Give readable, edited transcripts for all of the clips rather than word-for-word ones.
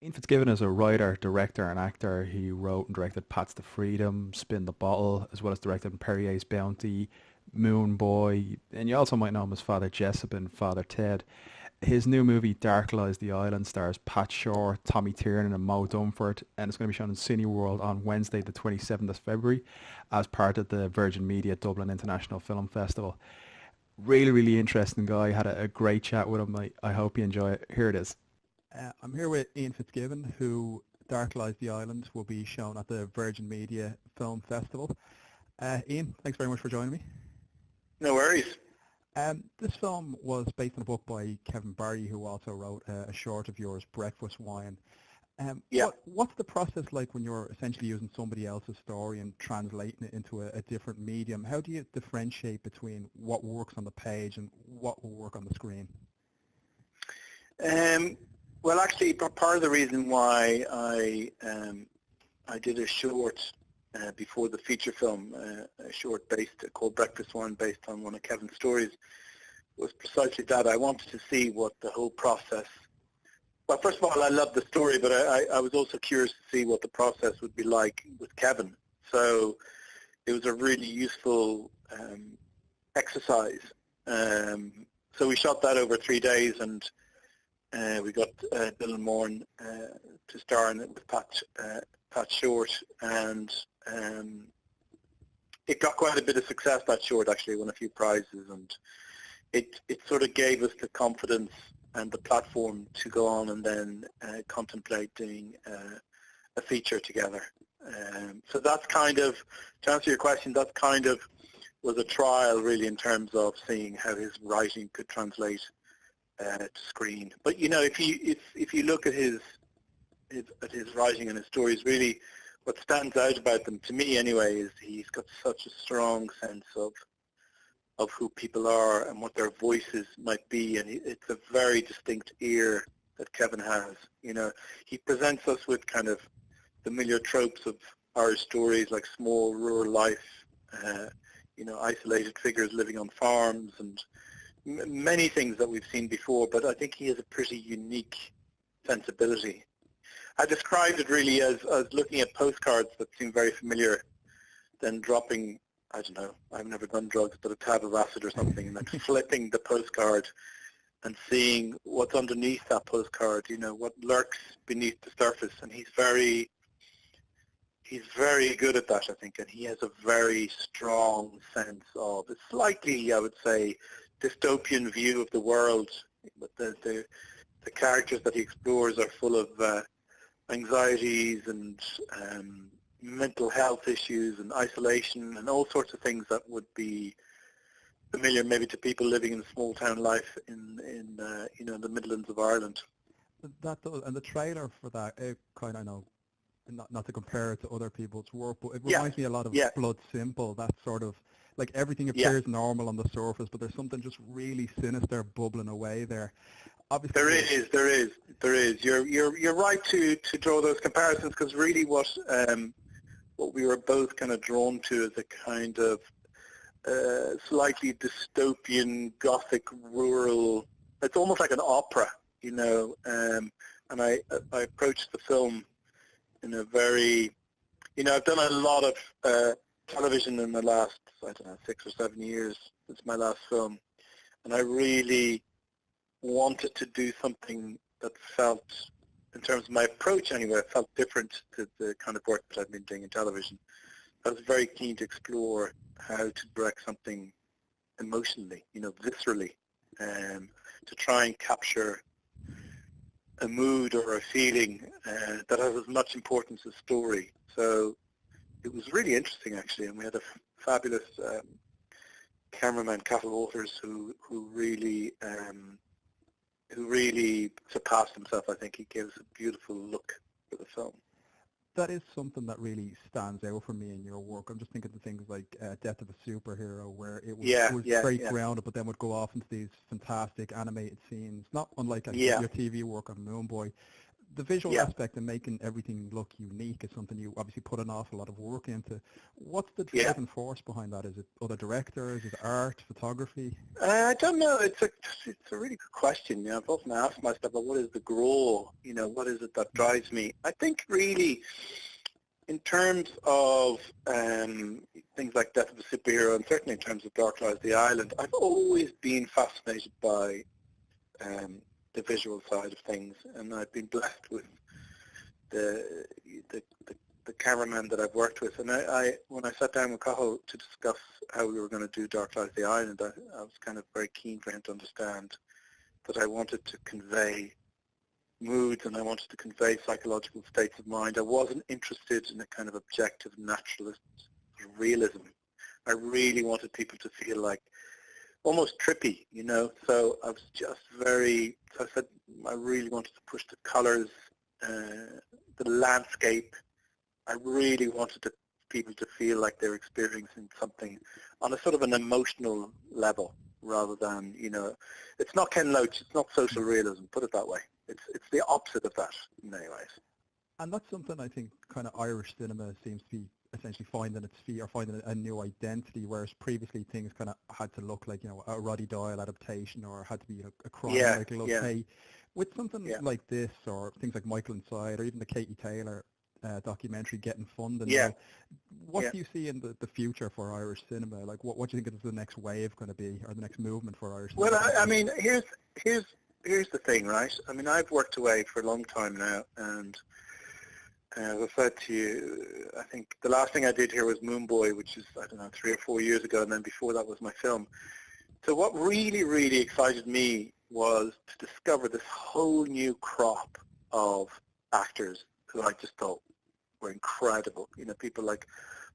Ian Fitzgibbon is a writer, director, and actor. He wrote and directed Pat's the Freedom, Spin the Bottle, as well as directed Perrier's Bounty, Moon Boy, and you also might know him as Father Jessup in Father Ted. His new movie, Dark Lies the Island, stars Pat Shortt, Tommy Tiernan, and Moe Dunford, and it's going to be shown in Cineworld on Wednesday, the 27th of February, as part of the Virgin Media Dublin International Film Festival. Really, really interesting guy. Had a great chat with him. I hope you enjoy it. Here it is. I'm here with Ian Fitzgibbon, who Dark Lies the Island will be shown at the Virgin Media Film Festival. Ian, thanks very much for joining me. No worries. This film was based on a book by Kevin Barry, who also wrote a short of yours, Breakfast Wine. Yeah. What's the process like when you're essentially using somebody else's story and translating it into a different medium? How do you differentiate between what works on the page and what will work on the screen? Well, actually, part of the reason why I did a short before the feature film, a short called Breakfast Wine, based on one of Kevin's stories, was precisely that. I wanted to see what the whole process. Well, first of all, I loved the story, but I was also curious to see what the process would be like with Kevin. So it was a really useful exercise. So we shot that over 3 days, and we got Dylan Moran to star in it with Pat Shortt, and it got quite a bit of success, that short. Actually won a few prizes, and it sort of gave us the confidence and the platform to go on and then contemplate doing a feature together. So that's kind of, to answer your question, that kind of was a trial really in terms of seeing how his writing could translate to screen. But you know, if you look at his writing and his stories, really what stands out about them, to me anyway, is he's got such a strong sense of who people are and what their voices might be, and it's a very distinct ear that Kevin has. You know, he presents us with kind of familiar tropes of Irish stories, like small rural life, you know, isolated figures living on farms, and many things that we've seen before, but I think he has a pretty unique sensibility. I described it really as looking at postcards that seem very familiar, then dropping, I don't know, I've never done drugs, but a tab of acid or something, and then flipping the postcard and seeing what's underneath that postcard, you know, what lurks beneath the surface. And he's very good at that, I think, and he has a very strong sense of a slightly, I would say, dystopian view of the world. But the characters that he explores are full of anxieties and mental health issues and isolation and all sorts of things that would be familiar maybe to people living in small town life in you know, the Midlands of Ireland. That does, and the trailer for that, it kind of, I know, not to compare it to other people's work, but it reminds me a lot of Blood Simple. That sort of, like, everything appears normal on the surface, but there's something just really sinister bubbling away there. Obviously, there is. You're right to draw those comparisons, because really what we were both kind of drawn to is a kind of slightly dystopian, gothic, rural. It's almost like an opera, you know. And I approached the film in a very, you know, I've done a lot of television in the last, I don't know, 6 or 7 years since my last film, and I really wanted to do something that felt, in terms of my approach anyway, felt different to the kind of work that I've been doing in television. I was very keen to explore how to direct something emotionally, you know, viscerally, to try and capture a mood or a feeling that has as much importance as story. So it was really interesting, actually, and we had a fabulous cameraman, Cathal Walters, who really surpassed himself. I think he gives a beautiful look for the film. That is something that really stands out for me in your work. I'm just thinking of things like Death of a Superhero, where it was very grounded, but then would go off into these fantastic animated scenes, not unlike your TV work on Moon Boy. the visual aspect and making everything look unique is something you obviously put an awful lot of work into. What's the driving force behind that? Is it other directors? Is it art, photography? I don't know. It's a really good question. You know, I've often asked myself, well, what is the grow? You know, what is it that drives me? I think really, in terms of things like Death of a Superhero, and certainly in terms of Dark Lies the Island, I've always been fascinated by the visual side of things, and I've been blessed with the cameraman that I've worked with. And I when I sat down with Cathal to discuss how we were going to do Dark Lies the Island, I was kind of very keen for him to understand that I wanted to convey moods and I wanted to convey psychological states of mind. I wasn't interested in a kind of objective naturalist realism. I really wanted people to feel like almost trippy, you know. So I was just so I said I really wanted to push the colours, the landscape. I really wanted people to feel like they're experiencing something on a sort of an emotional level rather than, you know, it's not Ken Loach, it's not social realism, put it that way. It's the opposite of that in many ways. And that's something I think kind of Irish cinema seems to be essentially finding its feet or finding a new identity, whereas previously things kind of had to look like, you know, a Roddy Doyle adaptation or had to be a crime like okay. With something like this or things like Michael Inside or even the Katie Taylor documentary getting funded, what do you see in the future for Irish cinema? Like what do you think is the next wave going to be or the next movement for Irish cinema? Well, I mean, here's the thing, right? I mean, I've worked away for a long time now, and as I said to you, I think the last thing I did here was Moon Boy, which is, I don't know, 3 or 4 years ago, and then before that was my film. So what really, really excited me was to discover this whole new crop of actors who I just thought were incredible. You know, people like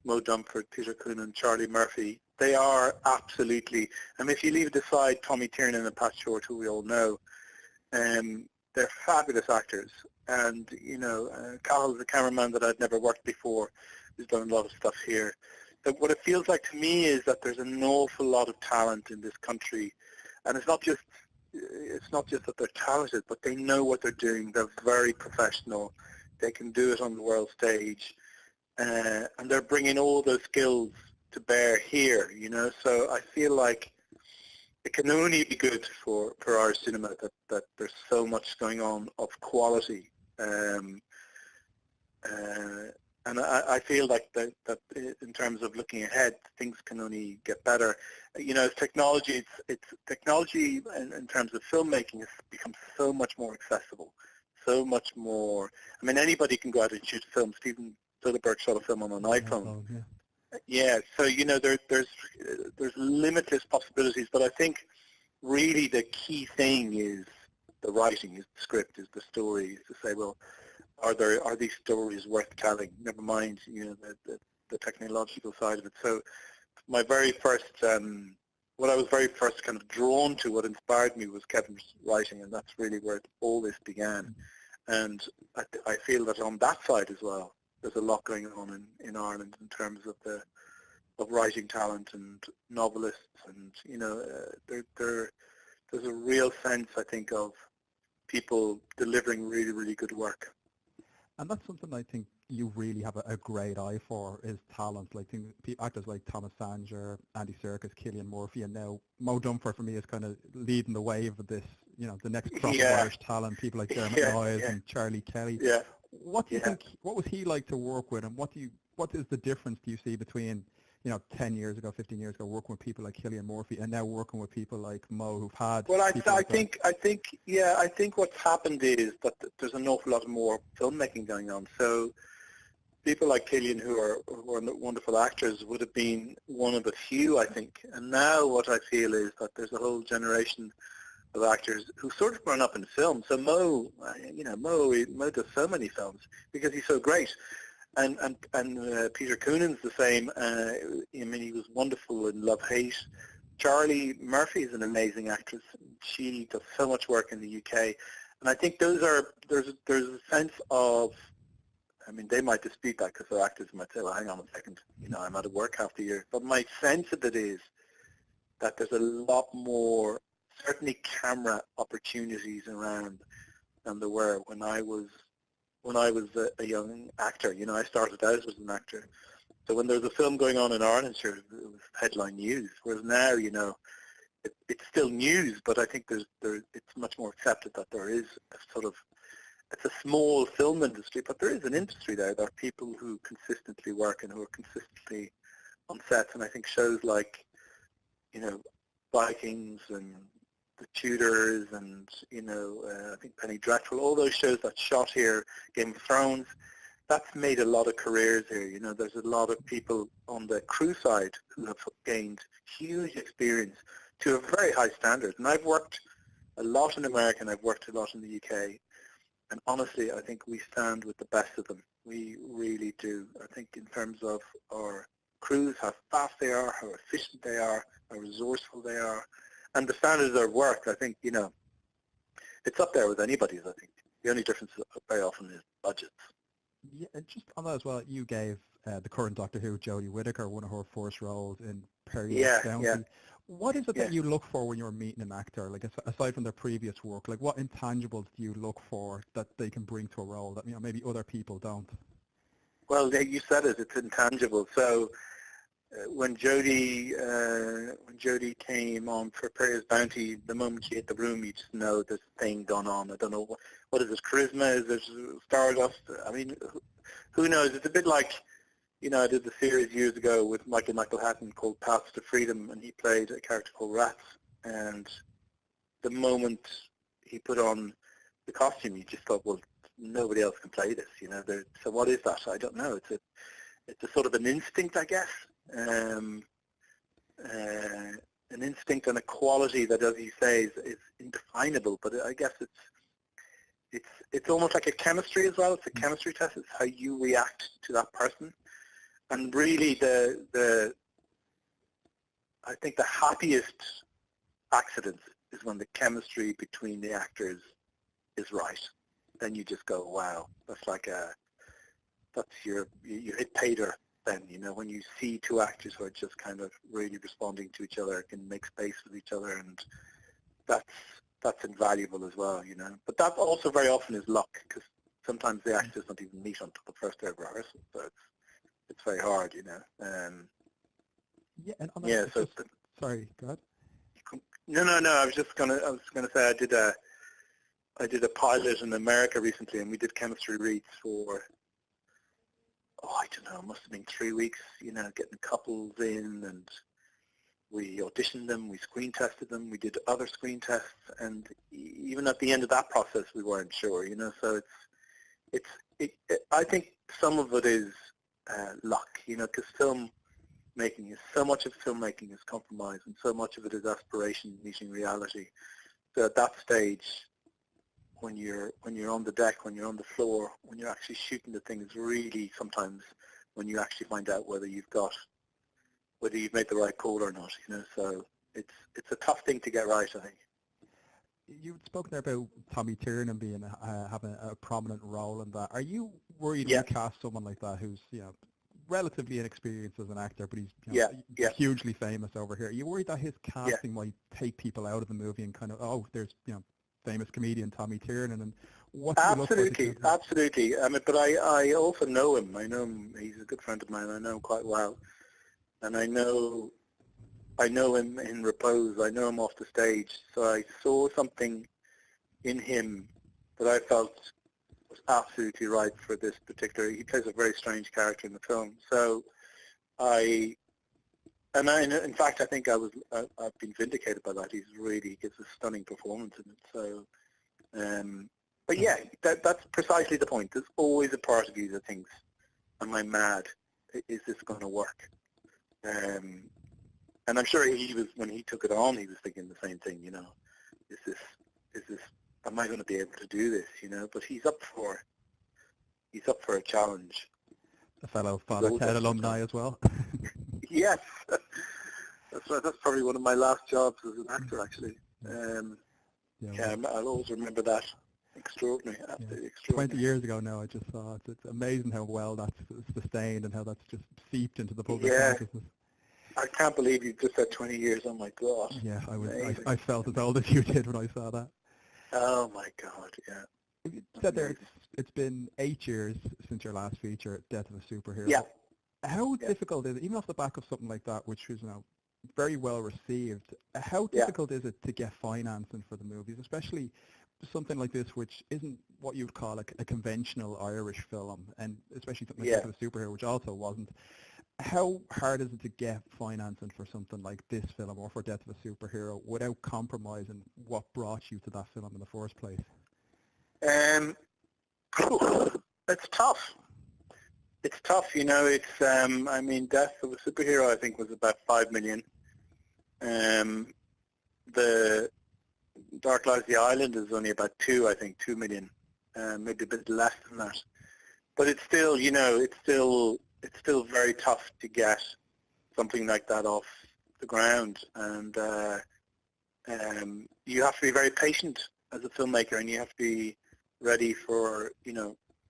Moe Dunford, Peter Coonan, Charlie Murphy. They are absolutely, I mean, if you leave aside Tommy Tiernan and Pat Shortt, who we all know, they're fabulous actors. And, you know, Cahill's a cameraman that I'd never worked before, who's done a lot of stuff here. But what it feels like to me is that there's an awful lot of talent in this country. And it's not just that they're talented, but they know what they're doing. They're very professional. They can do it on the world stage. And they're bringing all those skills to bear here, you know. So I feel like it can only be good for Irish cinema that there's so much going on of quality. And I feel like that in terms of looking ahead, things can only get better. You know, technology, it's technology in terms of filmmaking has become so much more accessible, so much more. I mean, anybody can go out and shoot a film. Steven Soderbergh shot a film on an iPhone. Yeah, so you know there's limitless possibilities, but I think really the key thing is the writing, is the script, is the story, is to say, well, are these stories worth telling? Never mind, you know, the technological side of it. So my very first, what I was very first kind of drawn to, what inspired me was Kevin's writing, and that's really where all this began. And I feel that on that side as well, there's a lot going on in Ireland in terms of writing talent and novelists, and you know, there's a real sense, I think, of people delivering really, really good work. And that's something I think you really have a great eye for, is talent. Like actors like Thomas Sanger, Andy Serkis, Cillian Murphy, and now Moe Dunford for me is kind of leading the wave of this, you know, the next crop of Irish talent, people like Dermot Noyes and Charlie Kelly. What do you think, what was he like to work with, and what is the difference do you see between, you know, 10 years ago, 15 years ago, working with people like Cillian Murphy and now working with people like Moe who've had... Well, I think what's happened is that there's an awful lot more filmmaking going on. So people like Cillian, who are wonderful actors, would have been one of the few, I think. And now what I feel is that there's a whole generation of actors who sort of grown up in film. So Moe, you know, Moe does so many films because he's so great. And Peter Coonan's the same. I mean, he was wonderful in Love Hate. Charlie Murphy is an amazing actress. She does so much work in the UK, and I think there's a sense of, I mean, they might dispute that because they're actors and might say, well, hang on a second, you know, I'm out of work half the year. But my sense of it is that there's a lot more, certainly camera opportunities around than there were when I was when I was a young actor. You know, I started out as an actor. So when there was a film going on in Ireland, sure, it was headline news. Whereas now, you know, it's still news, but I think it's much more accepted that there is a sort of, it's a small film industry, but there is an industry there. There are people who consistently work and who are consistently on sets, and I think shows like, you know, Vikings and The Tudors and, you know, I think Penny Dreadful, all those shows that shot here, Game of Thrones, that's made a lot of careers here. You know, there's a lot of people on the crew side who have gained huge experience to a very high standard. And I've worked a lot in America and I've worked a lot in the UK. And honestly, I think we stand with the best of them. We really do. I think in terms of our crews, how fast they are, how efficient they are, how resourceful they are, and the standards of their work, I think, you know, it's up there with anybody's, I think. The only difference very often is budgets. Yeah, and just on that as well, you gave the current Doctor Who, Jodie Whittaker, one of her first roles in Perrier's Bounty. Yeah. What is it that you look for when you're meeting an actor, like aside from their previous work? Like what intangibles do you look for that they can bring to a role that, you know, maybe other people don't? Well, you said it, it's intangible. So when Jodie came on for Perrier's Bounty, the moment she hit the room, you just know there's a thing going on. I don't know, what is this, charisma? Is this stardust? I mean, who knows? It's a bit like, you know, I did the series years ago with Michael Hatton called Paths to Freedom, and he played a character called Rats. And the moment he put on the costume, you just thought, well, nobody else can play this, you know. So what is that? I don't know. It's a sort of an instinct, I guess. An instinct and a quality that, as you say, is indefinable. But I guess it's almost like a chemistry as well. It's a chemistry test. It's how you react to that person. And really, I think the happiest accident is when the chemistry between the actors is right. Then you just go, wow, you hit pay dirt then, you know, when you see two actors who are just kind of really responding to each other, can make space with each other, and that's invaluable as well, you know. But that also very often is luck, because sometimes the actors don't even meet until the first day of rehearsal, so it's very hard, you know. Yeah, and on that, so sorry, go ahead. No. I was gonna say I did a pilot in America recently, and we did chemistry reads for, I don't know, it must have been 3 weeks, you know, getting couples in, and we auditioned them, we screen tested them, we did other screen tests, and even at the end of that process, we weren't sure, you know. So I think some of it is luck, you know, because so much of filmmaking is compromise, and so much of it is aspiration meeting reality. So at that stage, when you're on the deck, when you're on the floor, when you're actually shooting the thing, is really sometimes when you actually find out whether you've made the right call or not, you know. So it's a tough thing to get right, I think. You've spoken there about Tommy Tiernan being having a prominent role in that. Are you worried when you cast someone like that who's, you know, relatively inexperienced as an actor, but he's hugely famous over here? Are you worried that his casting might take people out of the movie and kind of, there's, you know, famous comedian Tommy Tiernan, and what do you look for? Absolutely. I mean, but I also know him. I know him. He's a good friend of mine. I know him quite well, and I know him in repose. I know him off the stage. So I saw something in him that I felt was absolutely right for this particular. He plays a very strange character in the film. So in fact, I think I've been vindicated by that. He gives a stunning performance in it. So, but yeah, that's precisely the point. There's always a part of you that thinks, "Am I mad? Is this going to work?" And I'm sure when he took it on, he was thinking the same thing. You know, is this? Am I going to be able to do this? You know, but he's up for a challenge. A fellow Father Ted alumni as well. Yes, that's right. That's probably one of my last jobs as an actor, actually. I'll always remember that. Extraordinary, absolutely extraordinary. 20 years ago now, I just saw it. It's amazing how well that's sustained and how that's just seeped into the public consciousness. I can't believe you just said 20 years. Oh my God. Yeah, I felt as old as you did when I saw that. Oh my God, yeah. You said there it's been 8 years since your last feature, Death of a Superhero. Yeah. How difficult is it, even off the back of something like that, which was very well received, how difficult is it to get financing for the movies, especially something like this, which isn't what you would call a conventional Irish film, and especially something like Death of a Superhero, which also wasn't. How hard is it to get financing for something like this film or for Death of a Superhero without compromising what brought you to that film in the first place? It's tough. It's tough, It's I mean, Death of a Superhero, I think, was about 5 million. The Dark Lies of the Island is only about 2 million, maybe a bit less than that. But it's still, it's still very tough to get something like that off the ground, and you have to be very patient as a filmmaker, and you have to be ready for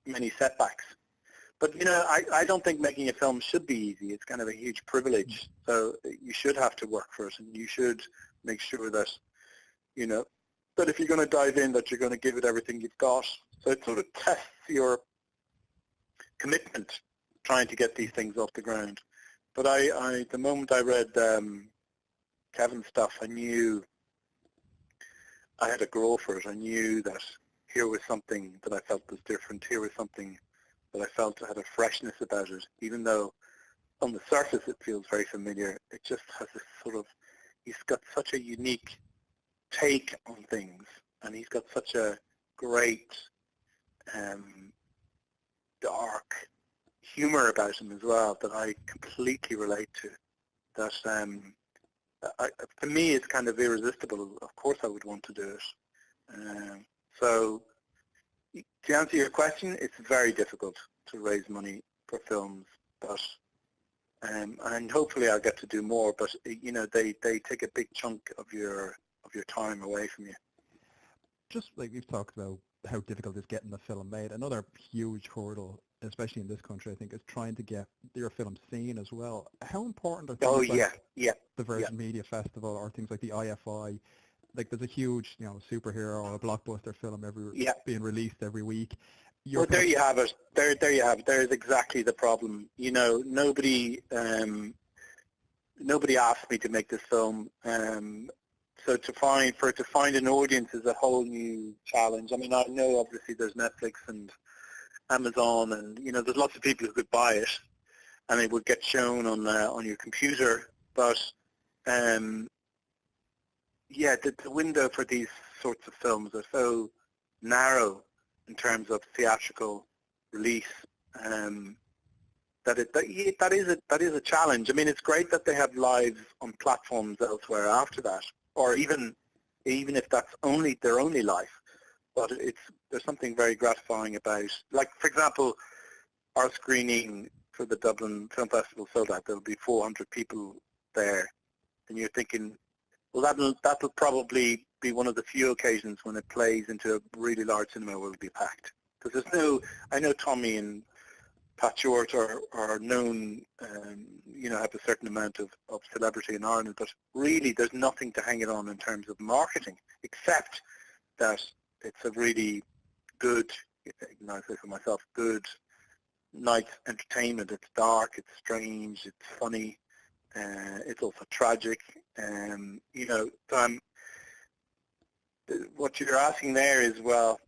many setbacks. But I don't think making a film should be easy. It's kind of a huge privilege. So you should have to work for it, and you should make sure that that if you're going to dive in, that you're going to give it everything you've got. So it sort of tests your commitment trying to get these things off the ground. But the moment I read Kevin's stuff, I knew I had a grow for it. I knew that here was something that I felt was different. Here was something that I felt had a freshness about it. Even though on the surface it feels very familiar, it just has this sort of, he's got such a unique take on things, and he's got such a great dark humor about him as well that I completely relate to. That for me, it's kind of irresistible. Of course I would want to do it. So to answer your question, it's very difficult to raise money for films, but and hopefully I'll get to do more. But they take a big chunk of your time away from you. Just like we've talked about how difficult it is getting the film made, another huge hurdle, especially in this country, I think, is trying to get your film seen as well. How important are things like the Virgin Media Festival or things like the IFI? Like there's a huge, superhero or a blockbuster film being released every week. Well, there you have it. There you have it. There is exactly the problem. Nobody asked me to make this film. So to find an audience is a whole new challenge. I mean, I know obviously there's Netflix and Amazon, and there's lots of people who could buy it, and it would get shown on your computer. But the window for these sorts of films are so narrow in terms of theatrical release that is a challenge. I mean, it's great that they have lives on platforms elsewhere after that, or even if that's their only life. But there's something very gratifying about, like, for example, our screening for the Dublin Film Festival sold out. There'll be 400 people there, and you're thinking, well, that'll probably be one of the few occasions when it plays into a really large cinema where it'll be packed. Because I know Tommy and Pat Shortt are known, have a certain amount of celebrity in Ireland, but really there's nothing to hang it on in terms of marketing, except that it's a really good, I say for myself, good night's entertainment. It's dark, it's strange, it's funny, it's also tragic. What you're asking there is, well,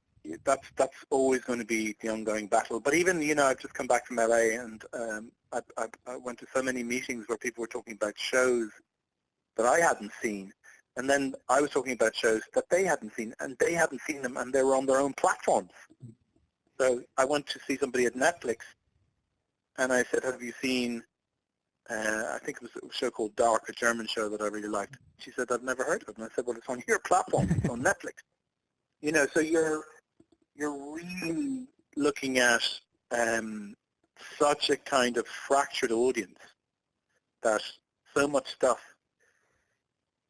that's always going to be the ongoing battle. But even, I've just come back from LA, and I went to so many meetings where people were talking about shows that I hadn't seen, and then I was talking about shows that they hadn't seen, and they hadn't seen them, and they were on their own platforms. So I went to see somebody at Netflix, and I said, have you seen, I think it was a show called Dark, a German show that I really liked. She said, I've never heard of it. And I said, well, it's on your platform, it's on Netflix. So you're really looking at such a kind of fractured audience that so much stuff,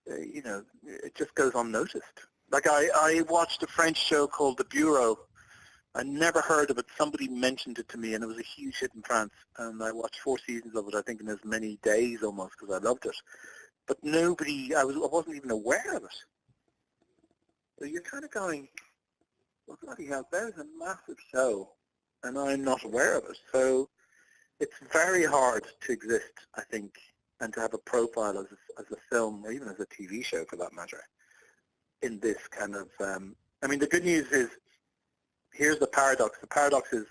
it just goes unnoticed. Like I watched a French show called The Bureau. I never heard of it. Somebody mentioned it to me, and it was a huge hit in France. And I watched 4 seasons of it, I think, in as many days almost, because I loved it. But I wasn't even aware of it. So you're kind of going, well, bloody hell, there's a massive show, and I'm not aware of it. So it's very hard to exist, I think, and to have a profile as a film, or even as a TV show for that matter, in this kind of, I mean, the good news is, here's the paradox. The paradox is,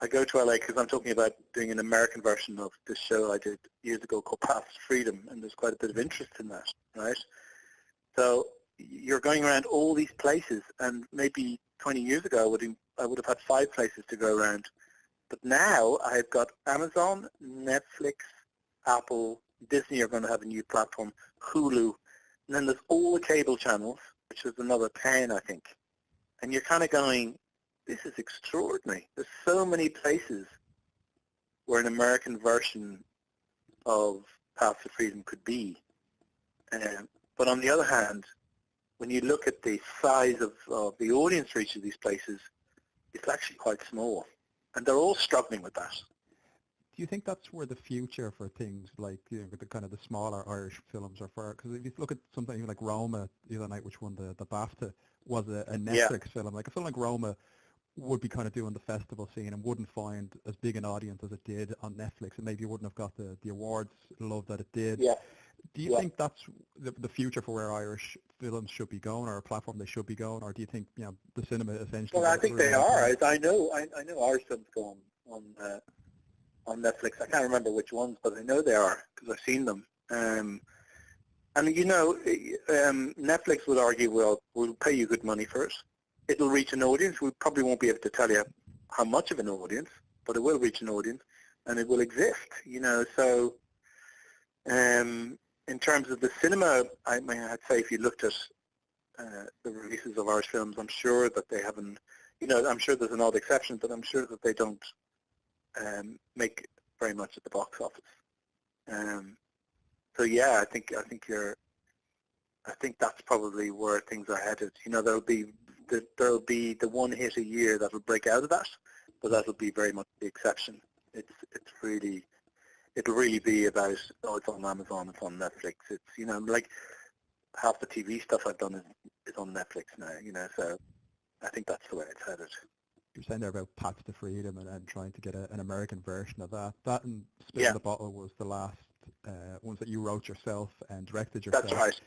I go to LA because I'm talking about doing an American version of this show I did years ago called Paths to Freedom, and there's quite a bit of interest in that, right? So you're going around all these places, and maybe 20 years ago I would have had 5 places to go around. But now I've got Amazon, Netflix, Apple, Disney are going to have a new platform, Hulu, and then there's all the cable channels, which is another 10, I think. And you're kind of going, this is extraordinary. There's so many places where an American version of Paths to Freedom could be. But on the other hand, when you look at the size of the audience for each of these places, it's actually quite small. And they're all struggling with that. Do you think that's where the future for things like, you know, the kind of the smaller Irish films are for? Because if you look at something like Roma the other night, which won the BAFTA, was a Netflix film. Like a film like Roma would be kind of doing the festival scene and wouldn't find as big an audience as it did on Netflix, and maybe you wouldn't have got the awards love that it did. Yeah. Do you think that's the future for where Irish films should be going, or a platform they should be going, or do you think, you know, the cinema essentially? Well, I think they are. I know Irish films go on Netflix. I can't remember which ones, but I know they are because I've seen them. And you know, Netflix would argue, well, we'll pay you good money for it. It'll reach an audience. We probably won't be able to tell you how much of an audience, but it will reach an audience, and it will exist. You know, so. In terms of the cinema, I'd say if you looked at the releases of Irish films, I'm sure that they haven't, you know, I'm sure there's an odd exception, but I'm sure that they don't make very much at the box office. So yeah, I think that's probably where things are headed. You know, there'll be the one hit a year that will break out of that, but that'll be very much the exception. It'll really be about, oh, it's on Amazon, it's on Netflix. It's, you know, like half the TV stuff I've done is on Netflix now, you know, so I think that's the way it's headed. You're saying there about Paths to Freedom and trying to get an American version of that. That and Spin the Bottle was the last ones that you wrote yourself and directed yourself. That's right.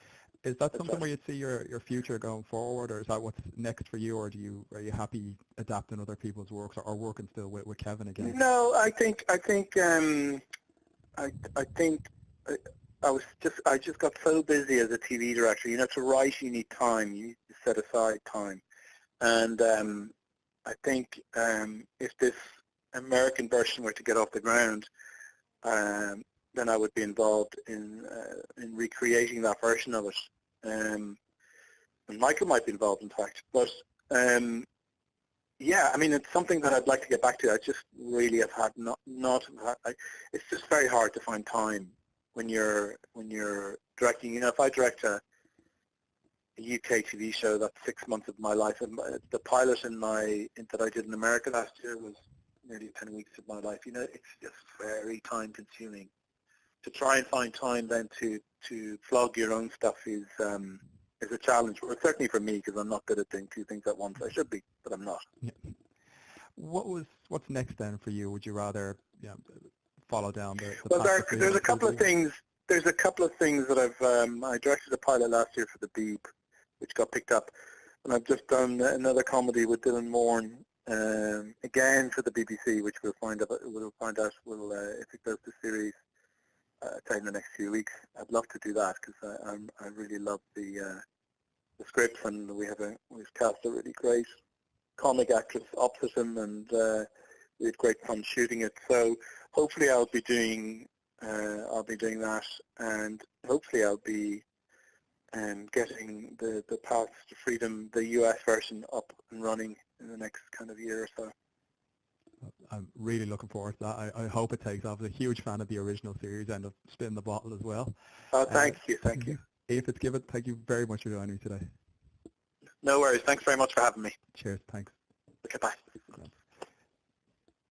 Is that something where you'd see your future going forward, or is that what's next for you, or are you happy adapting other people's works, or working still with Kevin again? No, I just got so busy as a TV director. You know, to write you need time. You need to set aside time, and I think if this American version were to get off the ground, then I would be involved in recreating that version of it. And Michael might be involved, in fact. But yeah, I mean, it's something that I'd like to get back to. I just really have had it's just very hard to find time when you're directing. You know, if I direct a UK TV show, that's 6 months of my life. And the pilot that I did in America last year was nearly 10 weeks of my life. You know, it's just very time consuming. To try and find time then to flog your own stuff is a challenge. Well, certainly for me, because I'm not good at doing 2 things at once. I should be, but I'm not. Yeah. What's next then for you? Would you rather follow down the well, there's a couple of things. There's a couple of things that I directed a pilot last year for the Beeb, which got picked up, and I've just done another comedy with Dylan Moran again for the BBC, which we'll find out if it goes to series in the next few weeks. I'd love to do that because I really love the scripts, and we've cast a really great comic actress opposite him, and we had great fun shooting it. So hopefully I'll be doing that, and hopefully I'll be getting the Paths to Freedom, the US version, up and running in the next kind of year or so. I'm really looking forward to that. I hope it takes off. I'm a huge fan of the original series and of Spin the Bottle as well. Oh, thank you. Fitzgibbon, thank you very much for joining me today. No worries. Thanks very much for having me. Cheers. Thanks. Okay, bye.